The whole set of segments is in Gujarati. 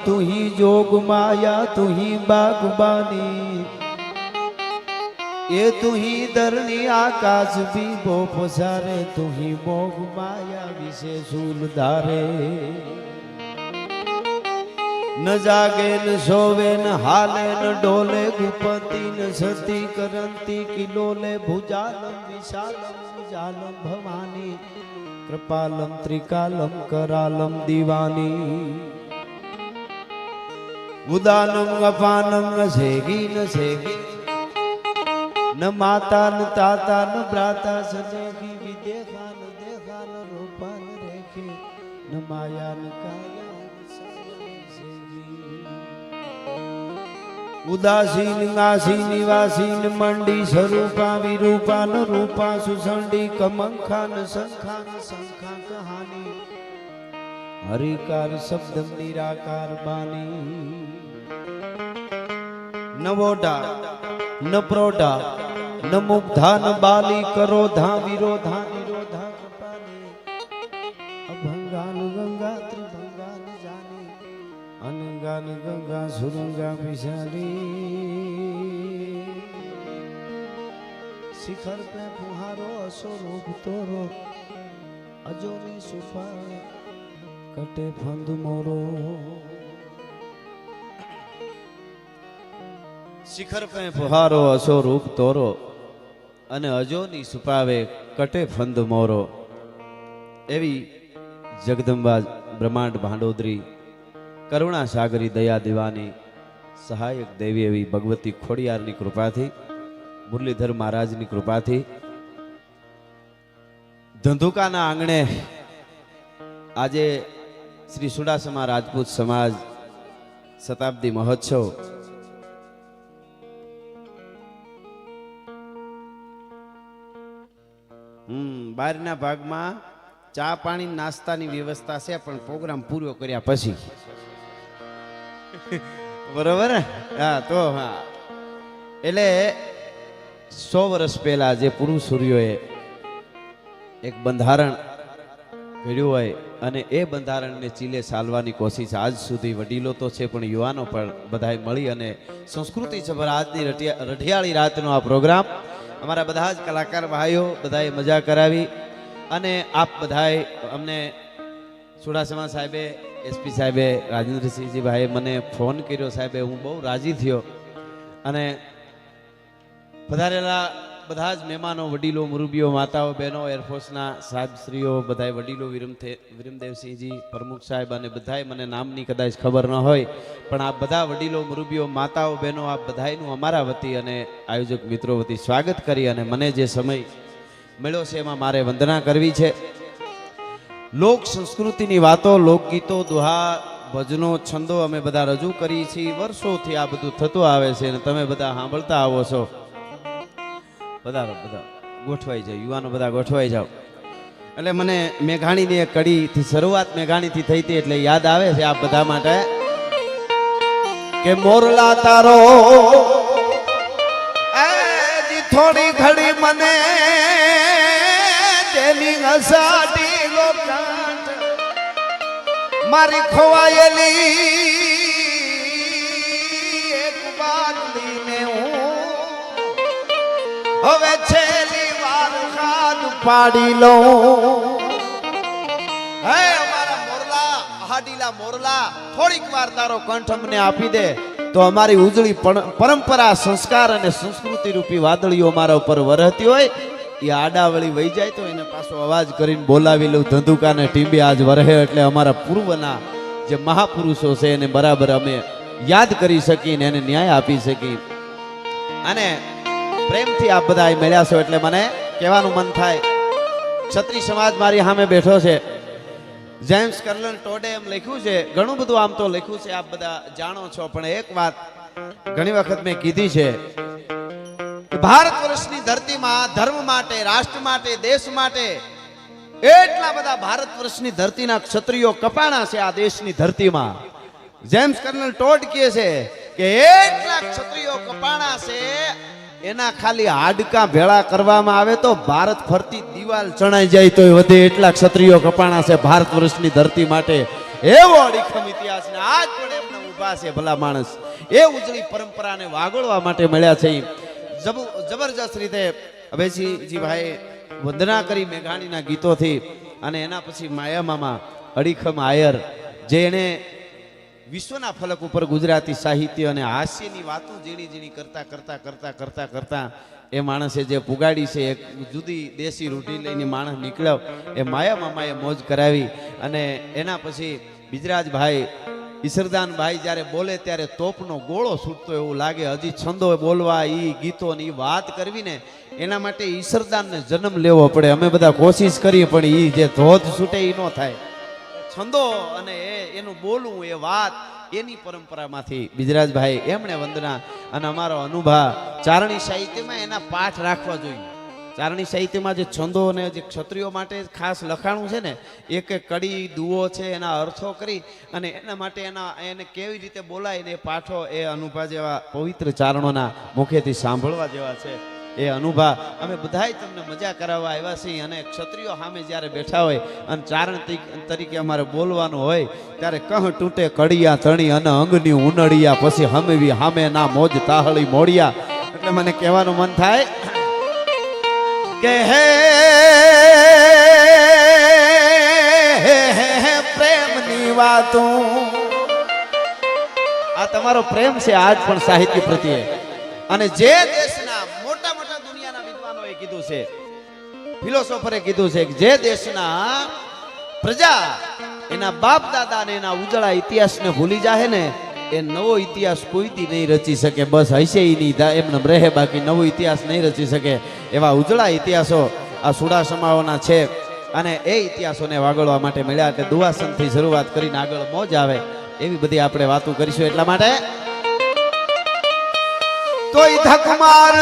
तू ही जोग माया तू ही बागबानी ये तू ही धरणी आकाश भी बो पसारे तू ही मोग माया विषे सूल धारे न जागे न सोवे न हाले न डोले गुपति न सती करंती किलोले भुजालम विशालम विजालम भवानी कृपालम त्रिकालम करालम दीवानी उदानम अपानम न सेगी न माता न ताता न भ्राता सजेगी विदेखा न रूपा न रेखे न माया न काया न सेगी उदासीन नासी निवासीन मंडी स्वरूपा विरूपा न रूपा सुसंडी कमंखा न संखा कहानी हरिकार शब्द निराकार बानी न वोडा न प्रोडा न मुग्धा न बाली करोधा विरोधा निरोधा कपाले अभंगान गंगा त्रिभंगान जाने अनंगान गंगा सुरंगा विशाली शिखर पे फुहारो स्वरूप तोरो अजोनी सुपा कटे फंद मोरो शिखर पे फुहारो असो रूप तोरो અને અજોની સુપાવે કટે ફંદ મોરો એવી જગદંબા બ્રહ્માંડ ભાંડોદરી કરુણા સાગરી દયા દીવાની સહાયક દેવી એવી ભગવતી ખોડિયારની કૃપાથી મુરલીધર મહારાજની કૃપાથી ધંધુકાના આંગણે આજે શ્રી સુડાસમા રાજપૂત સમાજ શતાબ્દી મહોત્સવ બહારના ભાગમાં ચા પાણી નાસ્તાની વ્યવસ્થા છે પણ પ્રોગ્રામ પૂરો કર્યા પછી બરોબર ને હા તો હા એટલે 100 વર્ષ પહેલા જે પુરુષ સૂર્યોએ એક બંધારણ ઘડ્યું હોય અને એ બંધારણને ચીલે ચાલવાની કોશિશ આજ સુધી વડીલો તો છે પણ યુવાનો પણ બધાએ મળી અને સંસ્કૃતિ સભર આજની રઢિયાળી રાતનો આ પ્રોગ્રામ અમારા બધા જ કલાકાર ભાઈઓ બધાએ મજા કરાવી અને આપ બધાએ અમને સુડાસમા સાહેબે એસપી સાહેબે રાજેન્દ્રસિંહજી ભાઈએ મને ફોન કર્યો સાહેબે હું બહુ રાજી થયો અને પધારેલા બધા જ મહેમાનો વડીલો મુરબીઓ માતાઓ બહેનો એરફોર્સના સાહેબશ્રીઓ બધાએ વડીલો વિરમદેવસિંહજી પ્રમુખ સાહેબ અને બધાએ મને નામની કદાચ ખબર ન હોય પણ આ બધા વડીલો મુરબીઓ માતાઓ બહેનો આ બધાયનું અમારા વતી અને આયોજક મિત્રો વતી સ્વાગત કરી અને મને જે સમય મળ્યો છે એમાં મારે વંદના કરવી છે લોક સંસ્કૃતિની વાતો લોકગીતો દુહા ભજનો છંદો અમે બધા રજૂ કરીએ છીએ વર્ષોથી આ બધું થતું આવે છે અને તમે બધા સાંભળતા આવો છો બધા ગોઠવાઈ જાઓ યુવાનો બધા ગોઠવાઈ જાઓ એટલે મને મેઘાણીની એક કડીથી શરૂઆત મેઘાણીથી થઈ હતી એટલે યાદ આવે છે આ બધા માટે કે મોરલા તારો થોડી ઘડી મને તેની હસાડી લોકાંત મારી ખોવાયેલી એક બાદલીને હું હવે છેલ્લી વાર હાથ પાડી લઉં હે અમારા મોરલા હાડીલા મોરલા થોડીક વાર તારો કંઠ અમને આપી દે તો અમારી ઉજળી પરંપરા સંસ્કાર અને સંસ્કૃતિ રૂપી વાદળીઓ અમારા ઉપર વરહતી હોય એ આડાવળી વહી જાય તો એને પાછો અવાજ કરીને બોલાવી લઉં ધંધુકાને ટીંબે આજ વરહે એટલે અમારા પૂર્વના જે મહાપુરુષો છે એને બરાબર અમે યાદ કરી શકીને એને ન્યાય આપી શકીએ અને પ્રેમથી આપ બધા મળ્યા છો એટલે મને કહેવાનું મન થાય ક્ષત્રિય સમાજ મારી સામે બેઠો છે જેમ્સ કર્લન ટોડે એમ લખ્યું છે ઘણું બધું આમ તો લખ્યું છે આપ બધા જાણો છો પણ એક વાત ઘણી વખત મેં કીધી છે ભારત વર્ષની ધરતીમાં ધર્મ માટે રાષ્ટ્ર માટે દેશ માટે એટલા બધા ભારત વર્ષની ધરતીના ક્ષત્રિયો કપાણા છે આ દેશની ધરતીમાં જેમ્સ કર્નલ ટોડ કહે છે કે એટલા ક્ષત્રિયો કપાણા છે એના ખાલી હાડકા ભેળા કરવામાં આવે તો ભારત ફરતી દિવાલ ચણાઈ જાય તો વધે એટલા ક્ષત્રિયો કપાણા છે ભારત વર્ષની ધરતી માટે એવો અડીખમ ઇતિહાસ ને આજ પણ એમને ઊભા છે ભલા માણસ. એ ઉજળી પરંપરાને વાગોળવા માટે મળ્યા છે. જબરજસ્ત રીતે અભયસિંહજી ભાઈ વંદના કરી મેઘાણીના ગીતોથી, અને એના પછી માયા મામા અડીખમ આયર, જે એને વિશ્વના ફલક ઉપર ગુજરાતી સાહિત્ય અને હાસ્યની વાતો ઝીણી ઝીણી કરતા કરતા કરતા કરતા કરતા એ માણસે જે પુગાડી છે, એક જુદી દેશી રૂઢી લઈને માણસ નીકળ્યો. એ માયા મામાએ મોજ કરાવી. અને એના પછી બિજરાજભાઈ ઈસરદાનભાઈ જ્યારે બોલે ત્યારે તોપનો ગોળો છૂટતો એવું લાગે. હજી છંદો બોલવા, ઈ ગીતોની વાત કરવી ને એના માટે ઈસરદાનને જન્મ લેવો પડે. અમે બધા કોશિશ કરીએ પણ ઈ જે ધોધ છૂટે ઈ ન થાય. છંદો અને એનું બોલવું, એ વાત, એની પરંપરામાંથી બિજરાજભાઈ એમણે વંદના. અને અમારો અનુભવ ચારણી સાહિત્યમાં એના પાઠ રાખવા જોઈએ. ચારણી સાહિત્યમાં જે છંદો અને જે ક્ષત્રિયો માટે ખાસ લખાણું છે ને, એક એક કડી દુઓ છે, એના અર્થો કરી અને એના માટે એને કેવી રીતે બોલાય ને એ પાઠો એ અનુભવ જેવા પવિત્ર ચારણોના મુખેથી સાંભળવા જેવા છે. એ અનુભવ અમે બધાય તમને મજા કરાવવા આવ્યા છીએ. અને ક્ષત્રિયો સામે જ્યારે બેઠા હોય અને ચારણ તરીકે અમારે બોલવાનું હોય ત્યારે કહ તૂટે કડિયા તણી અને અંગની ઉનડિયા, પછી હમેવી હામે ના મોજ તાહળી મોડિયા. એટલે મને કહેવાનું મન થાય કે હે પ્રેમની વાતો, આ તમારો પ્રેમ છે આજ પણ સાહિત્ય પ્રત્યે. અને જે દેશના મોટા મોટા દુનિયાના વિદ્વાનોએ કીધું છે, ફિલોસોફરે કીધું છે કે જે દેશના પ્રજા એના બાપ દાદા ને એના ઉજળા ઇતિહાસને ભૂલી જાય ને, એ નવો ઇતિહાસ કોઈથી નહીં રચી શકે. બસ હશે નહીં એમને રહે, બાકી નવો ઇતિહાસ નહીં રચી શકે. એવા ઉજળા ઇતિહાસો આ સુડાસમાઓના છે. અને એ ઇતિહાસોને વાગળવા માટે મળ્યા. એટલે દુવાસનથી શરૂઆત કરીને આગળ મોજ આવે એવી બધી આપણે વાતો કરીશું. એટલા માટે તોય ધકમાર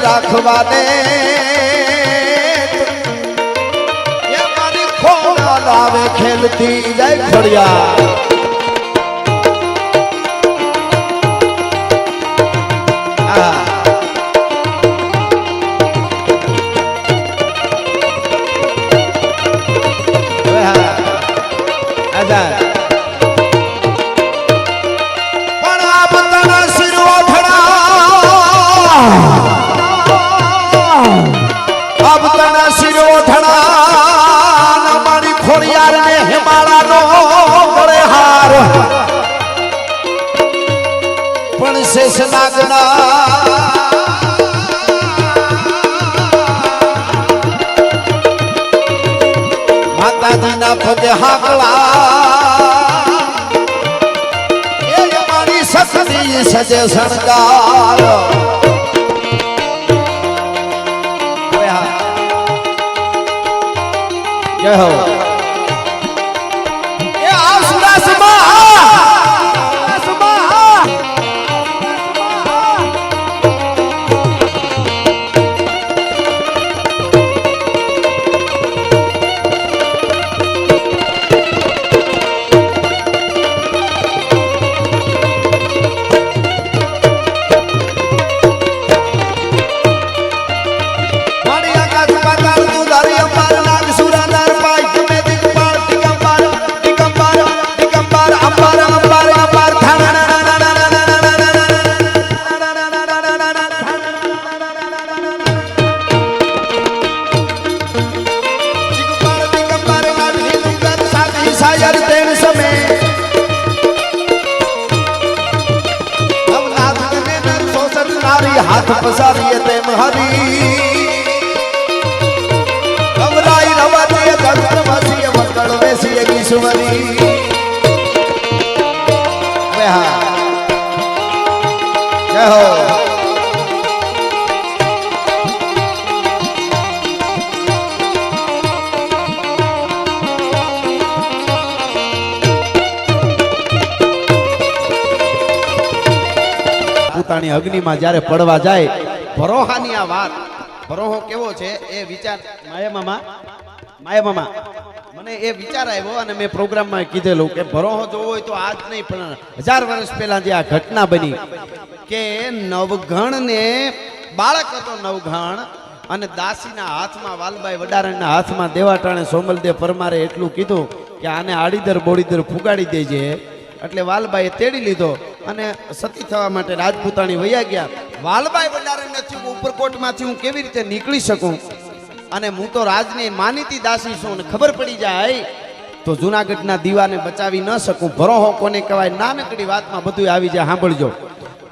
રાખવા દે એ મારી ખોડા લાવે ખેલતી જાય ખડિયા. માતાજીના પગે હાકલા એ મારી સસરી સજે શણગાર. જય હો એ આ સુરાસમાં હાથ પસારીએ તેમ હરી ગવરાઈ રવા દે ધરતી વાસીએ વકળ બેસીએ ઈશ્વરી. હવે હા જય હો માતાની અગ્નિમાં જ્યારે પડવા જાય ભરોહાની આ વાત ભરોહો કેવો છે એ વિચાર માયા મામા મને એ વિચાર આવ્યો અને મેં પ્રોગ્રામમાં કીધેલું કે ભરોહો જોવો હોય તો આજ નહીં પણ 1000 વર્ષ પહેલા જે આ ઘટના બની કે નવઘણને બાળક હતો નવઘણ અને દાસીના હાથમાં વાલબાઈ વડારણના હાથમાં દેવાટાણે સોમલદેવ પરમારે એટલું કીધું કે આને આડીદર બોડીદર ફુગાડી દેજે એટલે વાલબાઈએ તેડી લીધો અને સતી થવા માટે રાજપૂતાણી વયા ગયા વાલબાઈ વડારણને થયું ઉપરકોટમાંથી હું કેવી રીતે નીકળી શકું અને હું તો રાજની માનીતી દાસી છું અને ખબર પડી જાય તો જુનાગઢના દીવાને બચાવી ન શકું ભરોહો કોને કહેવાય નાનકડી વાતમાં બધું આવી જાય સાંભળજો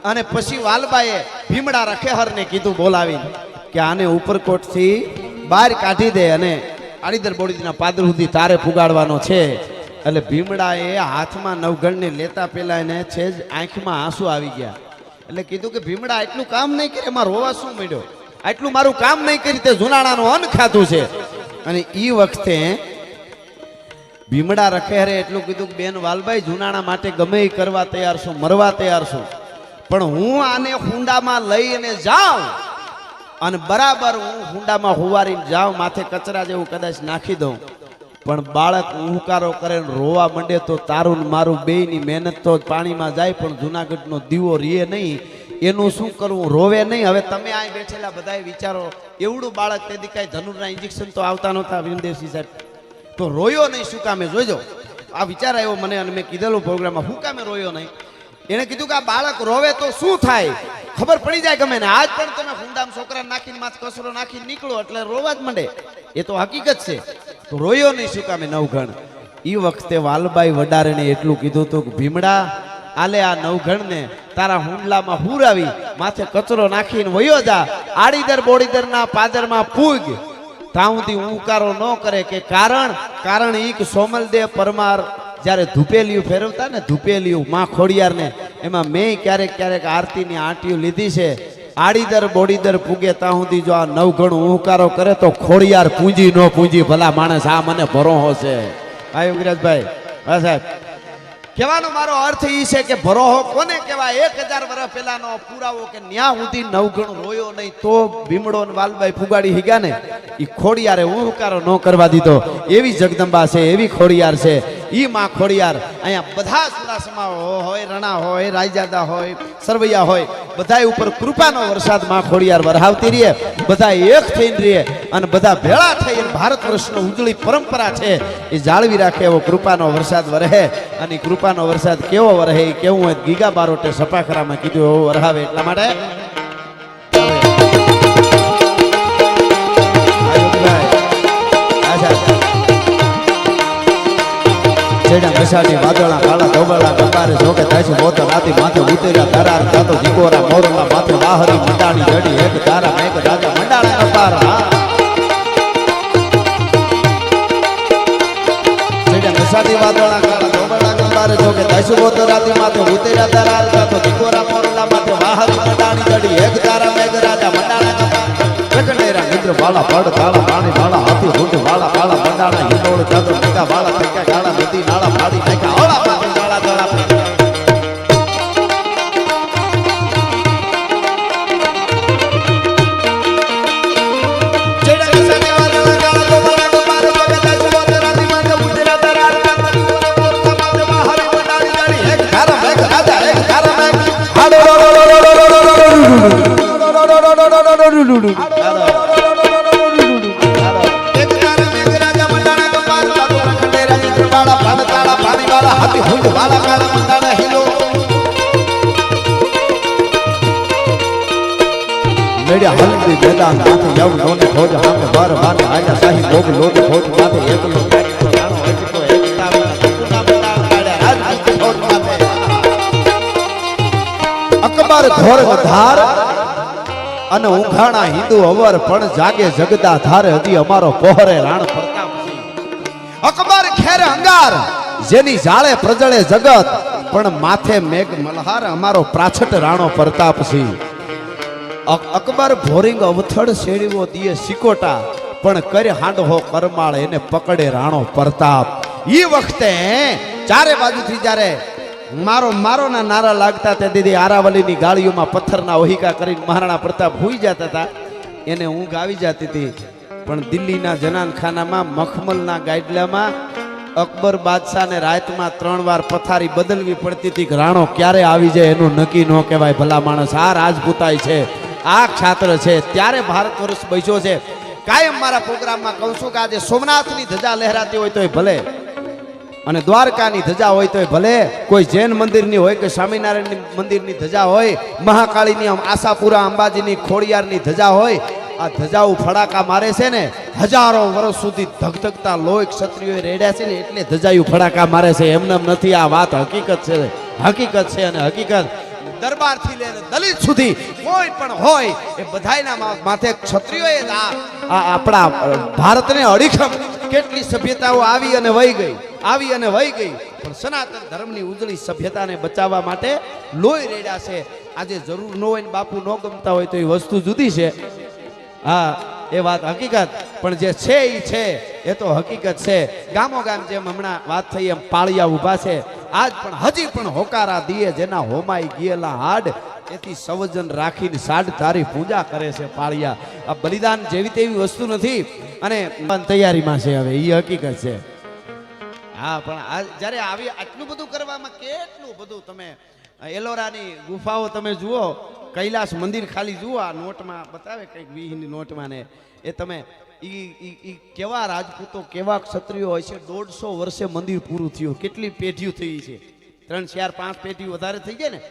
અને પછી વાલબાઈએ ભીમડા રખેહરને કીધું બોલાવીને કે આને ઉપરકોટથી બહાર કાઢી દે અને આડીદર બોડીદરના પાદર સુધી તારે પુગાડવાનો છે એટલે ભીમડાએ હાથમાં નવઘણને લેતા પેલા એને છે જ આંખમાં આંસુ આવી ગયા એટલે કીધું કે ભીમડા એટલું કામ નહીં કરે એમાં રોવા શું માંડ્યો આટલું મારું કામ નહીં કરી તે જુનાણાનું અન્ન ખાધું છે અને એ વખતે ભીમડા રખેહરે એટલું કીધું કે બેન વાલબાઈ જુનાણા માટે ગમે એ કરવા તૈયાર છું મરવા તૈયાર છું પણ હું આને હુંડામાં લઈને જાઉં અને બરાબર હું હુંડામાં હુવારીને જાઉં માથે કચરા જેવું કદાચ નાખી દઉં પણ બાળક ઉહકારો કરે રોવા માંડે તો તારું ને મારું બેયની મહેનત તો પાણીમાં જાય પણ જુનાગઢનો દીવો રીએ નહીં એનું શું કરવું રોવે નહીં હવે તમે આ બેઠેલા બધાએ વિચારો એવડું બાળક તે દીકાય ધનુરના ઇન્જેક્શન તો આવતા નહોતા વીરદેવસિંહ સાહેબ તો રોયો નહીં શું કામે જોજો આ વિચાર આવ્યો મને અને મેં કીધેલું પ્રોગ્રામમાં શું કામે રોયો નહીં એને કીધું કે આ બાળક રોવે તો શું થાય ખબર પડી જાય ગમે ને આજ પણ તમે હુંડામાં છોકરા નાખીને માથ કસરો નાખીને નીકળો એટલે રોવા જ માંડે એ તો હકીકત છે તો રોયો નહીં શું કામે નવઘણ એ વખતે વાલબાઈ વડારેને એટલું કીધું હતું કે ભીમડા આલે આ નવઘણને તારા હુંડલામાં હુરાવી માથે કચરો નાખીને વયો જા આડીદર બોડીદરના પાદરમાં પૂગ તાઉથી ઉકારો ન કરે કે કારણ ઈ કે સોમલદેવ પરમાર જ્યારે ધૂપેલિયું ફેરવતા ને ધૂપેલિયું માં ખોડિયારને એમાં મેં ક્યારેક આરતીની આંટીઓ લીધી છે આડીદર બોડીદર પૂગે ત્યાં સુધી જો આ નવઘણ ઉહકારો કરે તો ખોડિયાર પૂંજી નો પૂંજી ભલા માણસ આ મને ભરોહો છે હા યુગરાજભાઈ હા સાહેબ કહેવાનો મારો અર્થ એ છે કે ભરોહો કોને કહેવાય 1000 વર્ષ પહેલાનો પુરાવો કે ન્યા સુધી નવઘણ રોયો નહીં તો ભીમડો ને વાલબાઈ ફુગાડી હીગ્યા ને એ ખોડિયારે ઉહકારો ન કરવા દીધો એવી જગદંબા છે એવી ખોડિયાર છે ઈ માં ખોડિયાર અહીંયા બધા સુરાસમા હોય રણા હોય રાયજાદા હોય સરવૈયા હોય બધા ઉપર કૃપાનો વરસાદ માં ખોડિયાર વરહાવતી રહીએ બધા એક થઈને રહીએ અને બધા ભેળા થઈને ભારત વર્ષનો ઉજળી પરંપરા છે એ જાળવી રાખે એવો કૃપાનો વરસાદ વરહે અને કૃપાનો વરસાદ કેવો વરહે એ કેવું હોય ગીગા બારોટે સપાખરામાં કીધું એવો વરહાવે એટલા માટે મેસાડી વાદળા કાળા ધોબળા કપારે જોકે થાય છે મોત રાતી માથે ઉતર્યા તારા તાતો દીકોરા મોરલા માથે વાહરી મંડાણી જડી એક તારા મેઘ રાજા મંડાણા કપાર મેસાડી વાદળા કાળા ધોબળા કપારે જોકે થાય છે મોત રાતી માથે ઉતર્યા તારા તાતો દીકોરા મોરલા માથે વાહરી મંડાણી જડી એક તારા મેઘ રાજા મંડાણા કપાર જગનેરા મિત્ર વાલા પડ તાળા પાણી વાળા હાથી હુંડ વાળા વાળા મંડાણા હિંડોળ જાતો મેઘા વાળા થક્યા ગાળા નદી નાળા પાડી નાખ્યા ઓળા પાડી નાળા ગાળા હલ્દી મેદાન માથે યવ લોને ખોજ હામે બાર માથે આજા સાહી ભોગ લોટ ખોજ માથે એકલો જાણો હજી તો એકતા કુના બતા કાઢ્યા રાજપૂત ખોજ માથે અકબર ઘોર ધાર અને ઉઘાણા હિન્દુ અવર પણ જાગે જગદા ધારે હજી અમારો પહોરે રાણ પ્રતાપ અકબર ખેર અંગાર જેની જાળે પ્રજળે જગત પણ માથે મેઘ મલ્હાર અમારો પ્રાછટ રાણો પ્રતાપ સિંહ અકબર ભોરિંગ અવથડ શેડીવો દિયે સિકોટા પણ કરે હાંડહો કરમાળ એને પકડે રાણો પ્રતાપ ઈ વખતે ચારે બાજુથી જ્યારે મારો મારો ના નારા લાગતા તે દીદી આરાવલીની ગાળીઓમાં પથ્થરના ઓહિકા કરીને મહારાણા પ્રતાપ હોઈ જતા હતા એને ઊંઘ આવી જતી હતી પણ દિલ્હીના જનાનખાનામાં મખમલના ગાઈડલામાં અકબર બાદશાહને રાતમાં 3 વાર પથારી બદલવી પડતી હતી કે રાણો ક્યારે આવી જાય એનું નક્કી ન કહેવાય ભલા માણસ આ રાજપૂતાઈ છે આ ક્ષાત્ર છે ત્યારે ભારત વર્ષ બેસ્યો છે કાયમ મારા પ્રોગ્રામમાં કહું છું કે આજે સોમનાથની ધજા લહેરાતી હોય તોય ભલે અને દ્વારકાની ધજા હોય તોય ભલે કોઈ જૈન મંદિરની હોય કે સ્વામિનારાયણ મંદિરની ધજા હોય મહાકાળીની આશાપુરા અંબાજીની ખોડિયારની ધજા હોય આ ધજાઓ ફડાકા મારે છે ને હજારો વર્ષ સુધી ધગધગતા લોહી ક્ષત્રિયોએ રેડ્યા છે ને એટલે ધજાયું ફડાકા મારે છે એમને નથી આ વાત હકીકત છે અને હકીકત દરબારથી લઈને દલિત સુધી કોઈ પણ હોય એ બધાયના માથે ક્ષત્રિયોએ આપણા ભારતને અડીખમ કેટલી સભ્યતાઓ આવી અને વહી ગઈ પણ સનાતન ધર્મની ઉજળી સભ્યતાને બચાવવા માટે લોહી રેડ્યા છે આજે જરૂર ન હોય ને બાપુ ન ગમતા હોય તો એ વસ્તુ જુદી છે હા એ વાત હકીકત પણ જે છે એ છે એ તો હકીકત છે ગામો ગામ જેમ હમણાં વાત થઈ એમ પાળિયા ઊભા છે આજ પણ હજી પણ હોકારા દીએ જેના હોમાઈ ગયેલા હાડ એથી સવજન રાખીને સાડ તારી પૂજા કરે છે પાળિયા આ બલિદાન જેવી તેવી વસ્તુ નથી અને તૈયારીમાં છે હવે એ હકીકત છે હા પણ આ જ્યારે આવી આટલું બધું કરવામાં કેટલું બધું તમે એલોરાની ગુફાઓ તમે જુઓ કૈલાસ મંદિર ખાલી જુઓ આ નોટમાં બતાવે કંઈક 20ની નોટમાં ને એ તમે ઈ કેવા રાજપૂતો કેવા ક્ષત્રિયો હોય છે 150 વર્ષે મંદિર પૂરું થયું કેટલી પેઢીઓ થઈ છે 3 4 5 પેઢી વધારે થઈ ગઈ ને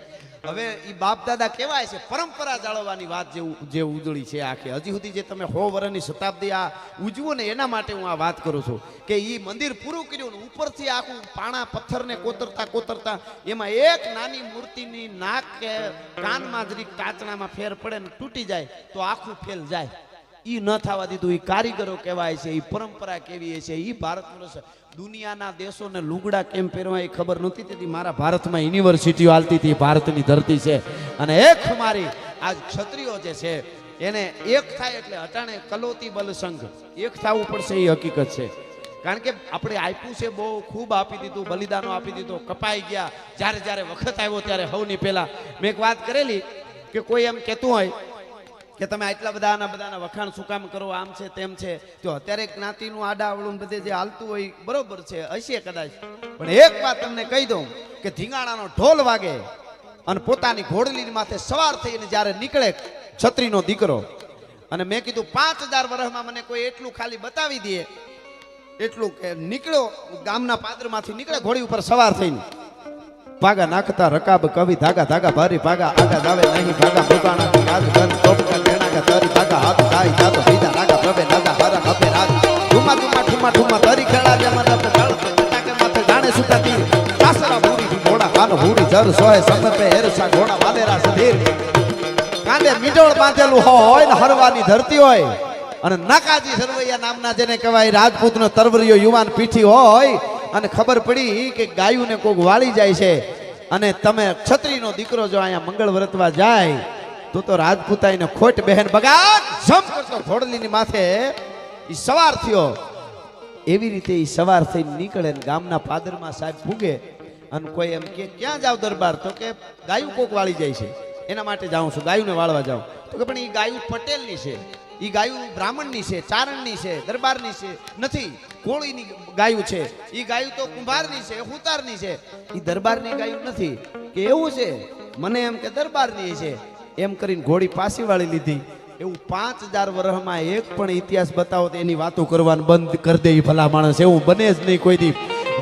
હવે ઈ બાપ દાદા કહેવાય છે પરંપરા જાળવવાની વાત જે ઉજળી છે આખી હજી સુધી જે તમે 100 વર્ષની શતાબ્દી આ ઉજવો ને એના માટે હું આ વાત કરું છું કે ઈ મંદિર પૂરું કર્યું ને ઉપરથી આખું પાણા પથ્થરને કોતરતા એમાં એક નાની મૂર્તિની નાક કે કાનમાં જરીક કાચણામાં ફેર પડે ને તૂટી જાય તો આખું ફેલ જાય ઈ ન થવા દીધું ઈ કારીગરો કહેવાય છે ઈ પરંપરા કેવી છે ઈ ભારત વર્ષ દુનિયાના દેશોને લુગડા કેમ પહેરવા એ ખબર નહોતી તેથી મારા ભારતમાં યુનિવર્સિટીઓ હાલતી હતી ભારતની ધરતી છે અને એક મારી આજ ક્ષત્રિયો જે છે એને એક થાય એટલે અટાણે કલોતી બલ સંઘ એક થવું પડશે એ હકીકત છે કારણ કે આપણે આપ્યું છે બહુ ખૂબ આપી દીધું બલિદાનો આપી દીધું કપાઈ ગયા જ્યારે વખત આવ્યો ત્યારે સૌની પહેલા મેં એક વાત કરેલી કે કોઈ એમ કહેતું હોય કે તમે આટલા બધાના વખાણ શું કામ કરો આમ છે તેમ છે તો અત્યારે જ્ઞાતિનું આડાવડું બધે જે હાલતું હોય બરોબર છે હશે કદાચ પણ એક વાત તમને કહી દઉં કે ધીંગાણાનો ઢોલ વાગે અને પોતાની ઘોડલીની માથે સવાર થઈને જ્યારે નીકળે છત્રીનો દીકરો અને મેં કીધું 5000 વર્ષમાં મને કોઈ એટલું ખાલી બતાવી દે એટલું કે નીકળ્યો ગામના પાદરમાંથી નીકળે ઘોડી ઉપર સવાર થઈને ભાગા નાખતા રકાબ કવિ ધાગા ભારી ભાગા આગા જાવે નહીં ભાગા મુકાણા ગાજ ગન ટોપકા કેણાગા તરી ભાગા હાથ થાય જાતો બીજા નાગા પ્રભે નાગા હરા હપે રાજ ઠુમા તરી ખેડા જે મને ડાળ પટાકે માથે જાણે સુતાતી કાસરા ભૂરી ઘોડા કાન ભૂરી જર સોય સમપે હેરસા ઘોડા વાલેરા સધીર કાંદે મીડોળ બાંધેલું હોય ને હરવાની ધરતી હોય અને નાકાજી સરવૈયા નામના જેને કહેવાય રાજપૂતનો તરવરિયો યુવાન પીઠી હોય અને ખબર પડી કે ગાયુંને કોક વાળી જાય છે અને તમે ક્ષત્રિયનો દીકરો જો અહીંયા મંગળ વર્તવા જાય તો રાજપૂતાઈને ખોટ બહેન બગાડ જમ કરતો ઘોડલીની માથે ઈ સવાર થયો એવી રીતે ઈ સવાર થઈને નીકળે ને ગામના પાદરમાં સાહેબ પૂગે અને કોઈ એમ કે ક્યાં જાવ દરબાર તો કે ગાયું કોક વાળી જાય છે એના માટે જાઉં છું ગાયુંને વાળવા જાઉં તો કે પણ ઈ ગાયું પટેલની છે ઈ ગાયું બ્રાહ્મણની છે ચારણની છે દરબારની છે નથી કોળીની ગાયું છે ઈ ગાયું તો કુંભારની છે હુતારની છે ઈ દરબારની ગાયું નથી કે એવું છે મને એમ કે દરબારની છે એમ કરીને ઘોડી પાછી વાળી લીધી એવું 5000 વર્ષમાં એક પણ ઇતિહાસ બતાવો તો એની વાતો કરવાનું બંધ કરી દે ભલા માણસ એવું બને જ નહીં કોઈ દી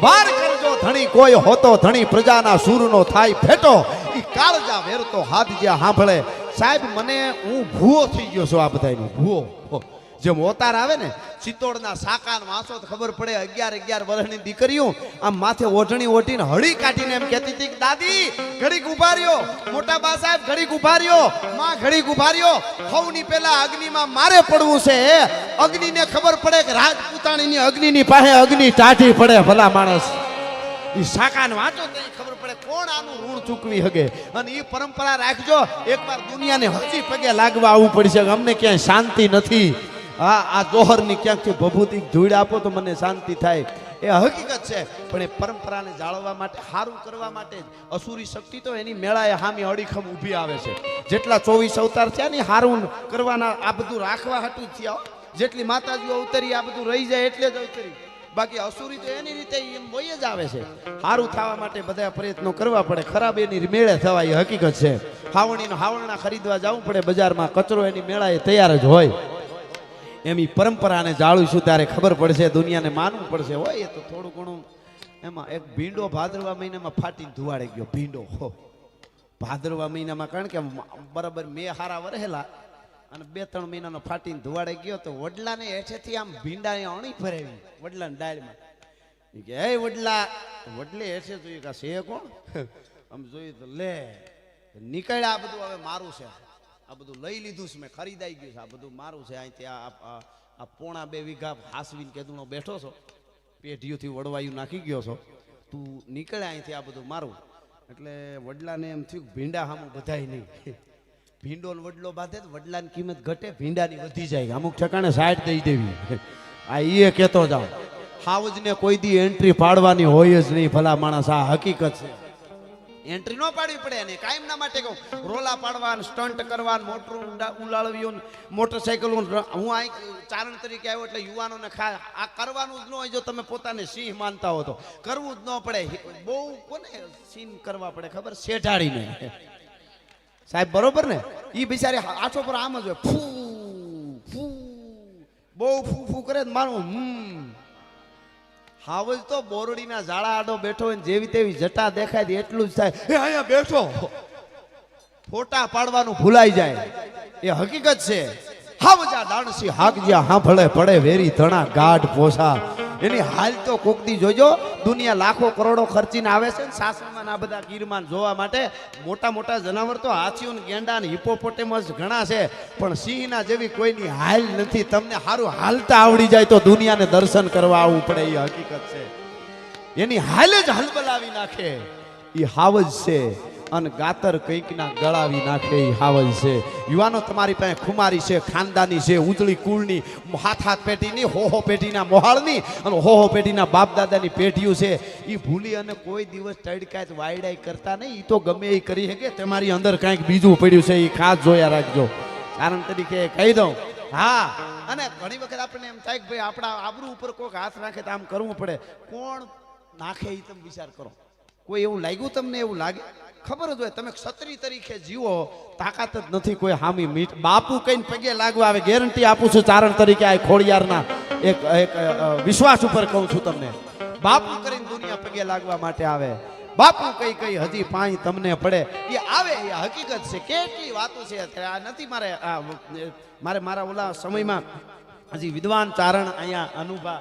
વાર કરજો ધણી કોઈ હોતો ધણી પ્રજાના સૂરનો થાય ફેટો ઈ કાળજા વેરતો હાથ જ્યાં સાંભળે સાહેબ મને હું ભૂવો થઈ ગયો છું આ બધાનો ભૂવો જેમ ઓતાર આવે ને ચિત્તોડના સાકાન વાંસો તો ખબર પડે 11 વર્ષની દીકરીઓ આમ માથે ઓઢણી ઓઢીને હળી કાઢીને એમ કહેતી હતી દાદી ઘડીક ઉભા રહ્યો મોટા બા સાહેબ ઘડીક ઉભા રહ્યો માં ઘડીક ઉભા રહ્યો હવની પેલા અગ્નિમાં મારે પડવું છે અગ્નિને ખબર પડે કે રાજપૂતાણીની અગ્નિની પાસે અગ્નિ ટાઢી પડે ભલા માણસ ઈ સાકાન વાંચો તો ખબર પડે કોણ આનું ઋણ ચૂકવી શકે અને ઈ પરંપરા રાખજો એકવાર દુનિયાને હજી પગે લાગવા આવવું પડશે અમને ક્યાંય શાંતિ નથી આ જોહરની ક્યાંકથી ભભૂતિ ધૂળ આપો તો મને શાંતિ થાય એ હકીકત છે. પણ એ પરંપરાને જાળવવા માટે, સારું કરવા માટે જ અસુરી શક્તિ તો એની મેળાએ હામી અડીખમ ઊભી આવે છે. જેટલા 24 અવતાર થયા ને સારું કરવાના, આ બધું રાખવા હાટું જ થયા. જેટલી માતાજીઓ અવતરી આ બધું રહી જાય એટલે જ અવતરી. બાકી અસુરી તો એની રીતે એમ વય જ આવે છે. સારું થવા માટે બધા પ્રયત્નો કરવા પડે, ખરાબ એની મેળે થવાય, એ હકીકત છે. હાવરણા ખરીદવા જવું પડે બજારમાં, કચરો એની મેળાએ તૈયાર જ હોય. એમ ઈ પરંપરાને જાળવીશું ત્યારે ખબર પડશે, દુનિયાને માનવું પડશે. હોય એ તો થોડું ઘણું. એમાં એક ભીંડો ભાદરવા મહિનામાં ફાટીને ધુવાડી ગયો. ભીંડો ભાદરવા મહિનામાં, કારણ કે બરાબર મેં હારા વરેલા અને 2-3 મહિનાનો ફાટીને ધુવાડે ગયો તો વડલાને હેઠેથી આમ ભીંડાને અણી ફરેવી વડલાની ડાળમાં. કે હે વડલા, વડલે હેઠે જોયું કે છે કોણ? આમ જોયું તો લે નીકળ્યા, આ બધું હવે મારું છે, આ બધું લઈ લીધું છે, મેં ખરીદાઈ ગયું છે, આ બધું મારું છે. અહીંથી આ પોણા 2 વીઘા હાસવીને કેદુનો બેઠો છો, પેઢીઓથી વડવાયું નાખી ગયો છો, તું નીકળે અહીંથી, આ બધું મારું. એટલે વડલાને એમ થયું ભીંડા સામું બધાય નહીં. ભીંડો વડલો બાંધે તો વડલાની કિંમત ઘટે, ભીંડાની વધી જાય. અમુક ઠેકાણે 60 દઈ દેવી. આ એ કહેતો જાઓ, હાવજને કોઈ દી એન્ટ્રી પાડવાની હોય જ નહીં. ભલા માણસ, આ હકીકત છે. એન્ટ્રી ન પાડવી પડે એને કાયમના માટે કહું. રોલા પાડવાનું, સ્ટન્ટ કરવાનું, મોટર ઉલાળવી, મોટરસાયકલ. હું અહીં ચારણ તરીકે આવ્યો એટલે યુવાનોને આ કરવાનું જ ન હોય. જો તમે પોતાને સિંહ માનતા હો તો કરવું જ ન પડે. બહુ કોને સીન કરવા પડે ખબર? શેઠાડીને સાહેબ, બરોબર ને? ઈ બિચારી આછો પર આમ જ હોય, ફૂ ફૂ, બહુ ફૂ ફૂ કરે મારું. હાવજ તો બોરડીના ઝાડા આડો બેઠો હોય, જેવી તેવી જટા દેખાય એટલું જ થાય, એ અહીંયા બેઠો. ફોટા પાડવાનું ભૂલાઈ જાય, એ હકીકત છે. હાવજા દાણસી હાકજ્યા હાંભળે પડે વેરી ધણા ગાઢ પોસા. એની હાલ તો કોકદી જોજો. દુનિયા લાખો કરોડો ખર્ચીને આવે છે ને સાસણમાં આ બધા ગીરમાં જોવા માટે. મોટા મોટા જનાવર તો હાથીઓ ને ગેંડા ને હિપોપોટેમસ ઘણા છે, પણ સિંહના જેવી કોઈની હાલ નથી. તમને સારું હાલતા આવડી જાય તો દુનિયાને દર્શન કરવા આવવું પડે, એ હકીકત છે. એની હાલ જ હલબલાવી નાખે એ હાવજ છે. અને ગાતર કંઈકના ગળાવી નાખે એ હાવજ છે. યુવાનો, તમારી પાસે ખુમારી છે, ખાનદાની છે, ઉજળી કુળની, હાથ પેઢીની, હોહો પેઢીના મોહાળની અને હોહો પેઢીના બાપ દાદાની પેઢીઓ છે. એ ભૂલી અને કોઈ દિવસ તડકાય વાયડાઈ કરતા નહીં. એ તો ગમે એ કરી શકે. તમારી અંદર કાંઈક બીજું પડ્યું છે, એ ખાસ જોયા રાખજો. કારણ તરીકે કહી દઉં. હા, અને ઘણી વખત આપણને એમ થાય કે ભાઈ આપણા આબરૂ ઉપર કોઈક હાથ નાખે તો આમ કરવું પડે. કોણ નાખે એ તમે વિચાર કરો. કોઈ એવું લાગ્યું તમને? એવું લાગે? ખબર જ હોય તમે ક્ષત્રિય તરીકે જીવો, તાકાત જ નથી કોઈ હામી મીઠ. બાપુ કઈને પગે લાગવા આવે, ગેરંટી આપું છું ચારણ તરીકે. આ ખોડિયારના એક વિશ્વાસ ઉપર કહું છું તમને. બાપુ કરીને દુનિયા પગે લાગવા માટે આવે. બાપુ કઈ હજી પાણી તમને પડે એ આવે, એ હકીકત છે. કેટલી વાતો છે અત્યારે. આ નથી મારા ઓલા સમયમાં હજી વિદ્વાન ચારણ અહીંયા અનુભા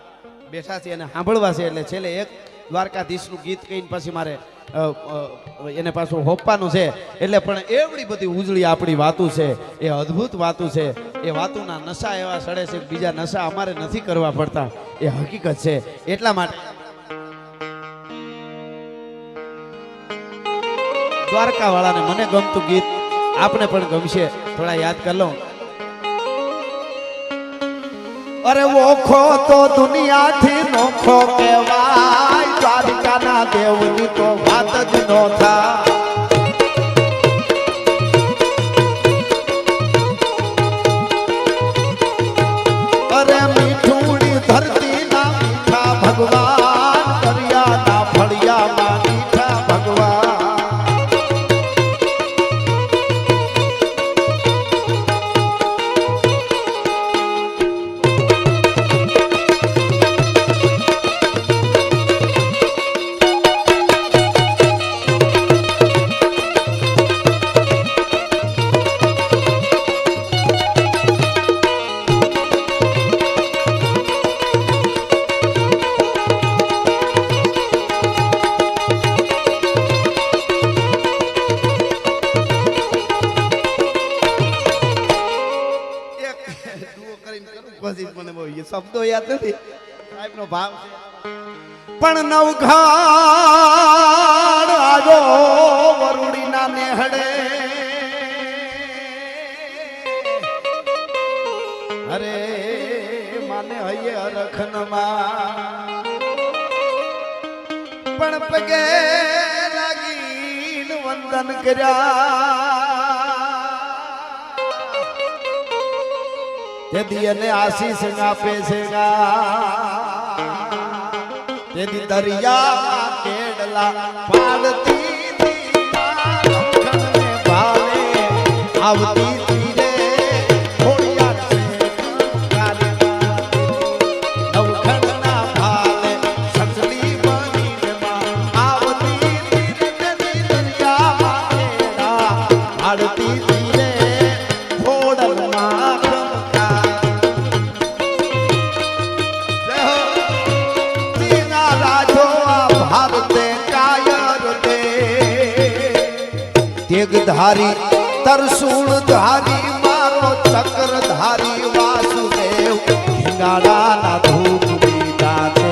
બેઠા છે અને સાંભળવા છે. એટલે છેલ્લે એક દ્વારકાધીશનું ગીત કહીને પછી મારે એને પાછું હોપવાનું છે. એટલે પણ એવડી બધી ઉજળી આપણી વાતો છે, એ અદ્ભુત વાતો છે. એ વાતોના નશા એવા સડે છે, બીજા નશા અમારે નથી કરવા પડતા, એ હકીકત છે. એટલા માટે દ્વારકા વાળાને મને ગમતું ગીત આપને પણ ગમશે, થોડા યાદ કરી લો. અરે ઓખો તો દુનિયાથી નોખો કહેવાય, દ્વારકાના દેવની તો વાત જ નો થાય. અરે મીઠુડી ધરતી ના મીઠા ભગવાન, દરિયા ના ફળિયામાં મીઠા ભગવાન. શબ્દો યાદ નથી, સાહેબ નો ભાવ છે. પણ નવઘાડ આવ્યો વરુડીના નેહડે, અરે માને હૈયે અરખનમાં પણ પગે લાગીને વંદન કર્યા તેથી એને આશીષ આપે છે તેથી દરિયા કેડલા પાડતી ભાવે આવતી તીરે ખોડિયાર છે નવખંડના ભાલે સસલી બનીને આવતી તીરે દરિયા કેડલા પાડતી તીરે ખોડલમાં ધારી તરસૂળ ધારી મારો ચક્ર ધારી વાસુદેવ હિંગાડાના ધૂપ દીધા છે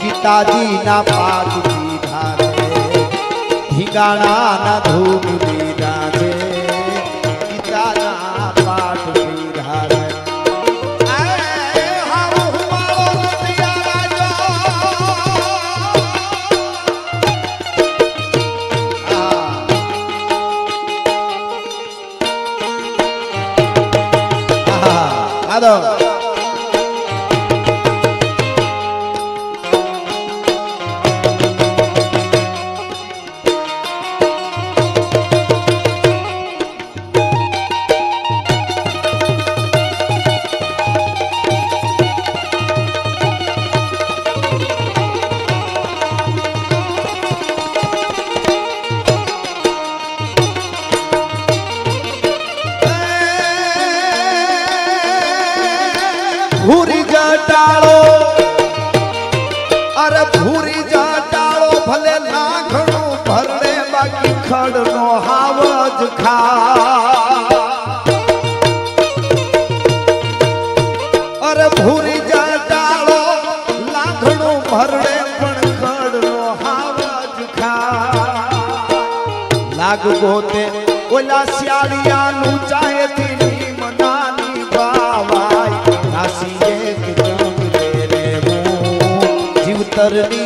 ગીતાજીના પાઠ દીધા છે હિંગાડાના ધૂપ દીધા છે ગીતાના પાઠ દીધા છે ભૂરી જટાળો અરે ભૂરી જટાળો ભલે લાખણું ભરડે બાકી ખડનો હાવજ ખા અરે ભૂરી જટાળો લાખણું ભરડે પણ ખડનો હાવજ ખા લાગ ગોતે ઓલા શિયાળિયાનું ચાહેથી મનાની બાવાય જીવતરની